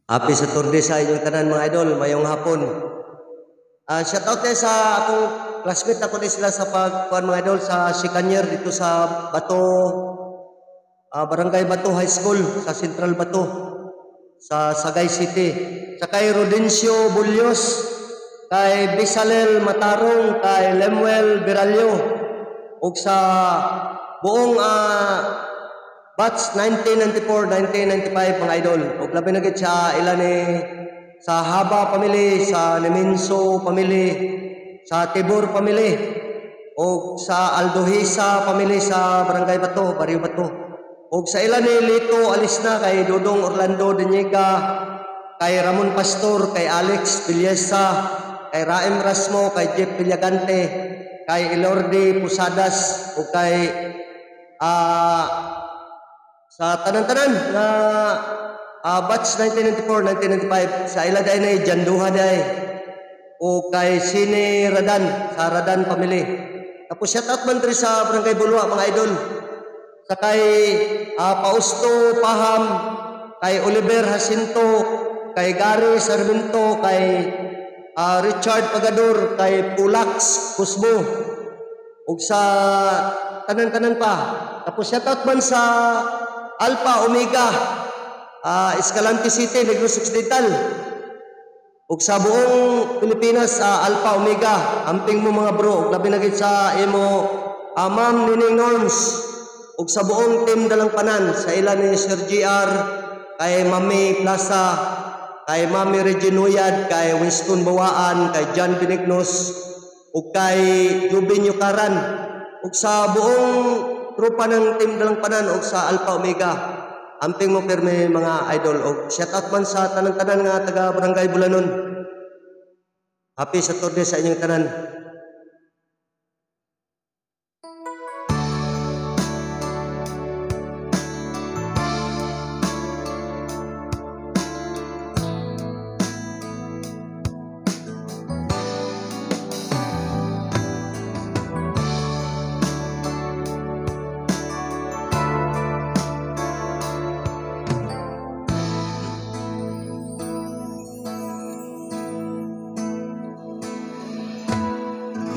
Happy Saturday sa inyong tanan mga idol, mayong hapon. Shoutout tayo sa akong classmate ako din sila sa pagkuhan mga idol sa Sikanyer dito sa Bato, Barangay Bato High School sa Central Bato sa Sagay City. Sa kay Rodencio Bulyos, kay Bisalel Matarong, kay Lemuel Biralyo ug sa buong batch 1994-1995 mga idol. Ug labi na gid sa ilan ni sa Haba family, sa Nemenso family, sa Tibor family, ug sa Aldohisa family sa Barangay Bato, Barrio Bato. Ug sa ilan ni Lito Alisna, kay Dudong Orlando Deniega, kay Ramon Pastor, kay Alex Villesa, kay Raim Rasmo, kay Jeff Villagante, kay Elordi Pusadas, ug kay sa tanan-tanan na batch 1994-1995 sa ila day na Janduha day o kay Sine Radan sa Radan family. Tapos shout out man diri sa Barangay Bulwa mga idol. Sa kay Pausto Paham, kay Oliver Jacinto, kay Gary Sarmiento, kay Richard Pagador, kay Pulax Kusbo ug sa tanan-tanan pa. Tapos shout out man sa Alpha Omega, Escalante City, Negros Occidental. Ug sa buong Pilipinas, Alpha Omega, amping mo mga bro. Labi na gid sa imo, Ma'am Nining Norms. Ug sa buong team Dalang Panan, sa ilan ni Sir GR, kay Mami Plaza, kay Mami Reginuyad, kay Winston Bawaan, kay John Benignos, ug kay Jubin Yukaran. Ug sa buong trupa ng team Dalang Panan ug sa Alpha Omega, amping mo pirme mga idol. Og shout out man sa tanan-tanan nga taga Barangay Bulanon. Happy Saturday sa inyong tanan.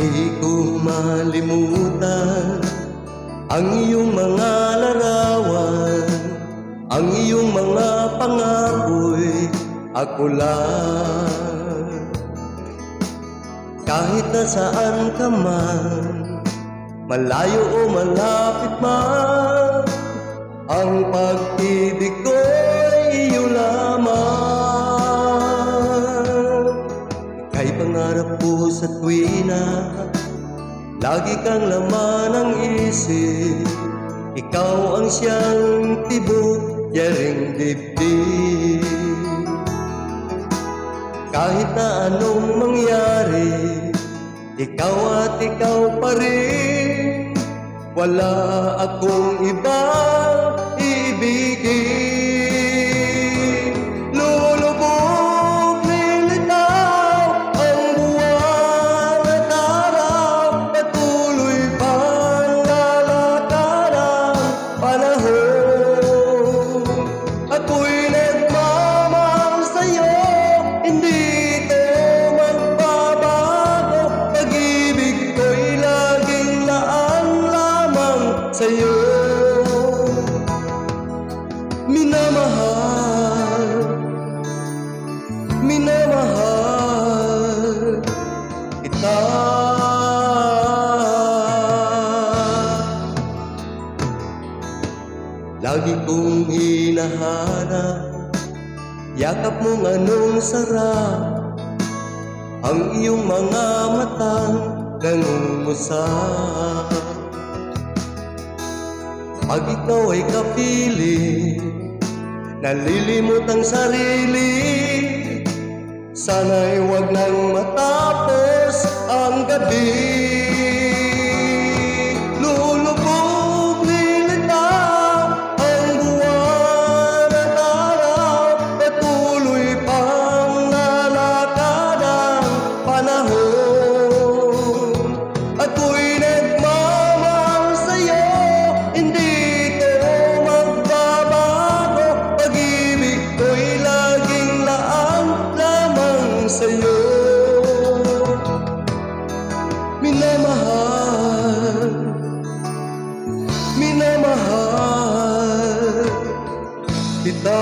Di ko malimutan ang iyong mga larawan, ang iyong mga pangako'y ako lang. Kahit nasaan ka man, malayo o malapit man, ang pag-ibig ko'y iyo lamang. Ika'y pangarap ko sa tuwina, lagi kang laman ng isip. Ikaw ang siyang tibok, yaring dibdib. Kahit na anong mangyari, ikaw at ikaw pa rin. Wala akong ibang ibigin. Lulubog, lilitaw ang buwan at araw, patuloy pang lalakad ang panahon. Ako'y nagmamahal sa'yo, hindi ito magbabago. Pag-ibig ko'y laging laan lamang sa'yo. Minamahal, minamahal kita. Lagi kong hinahanap yakap mong anong sarap, ang iyong mga matang nangungusap. Pag ikaw ay kapiling, nalilimot ang sarili, sana'y huwag nang matapos ang gabi. Lulubog, lilitaw ang buwan at araw, patuloy pang lalakad ang panahon. Ako'y nagmamahal sa'yo, hindi ito magbabago. Pag-ibig ko'y laging kita.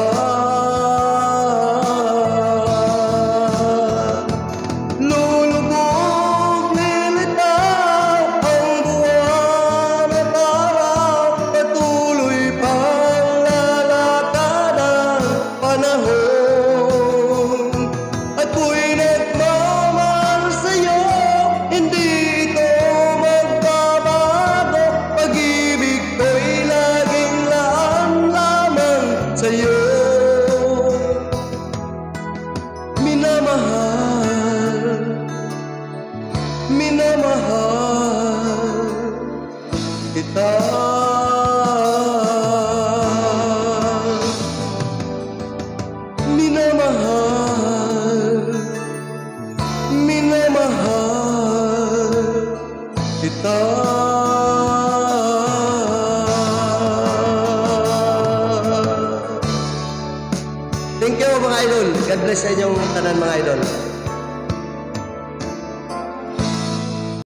Lulubog, lilitaw ang buwan at araw, patuloy pang lalakad ang panahon. Ako'y nagmamahal sa'yo, hindi ito magbabago. Pag-ibig ko'y laging laan lamang sa'yo. Minamahal, minamahal kita. Minamahal, minamahal kita. Thank you mga idol. God bless sa inyong tanan mga idol.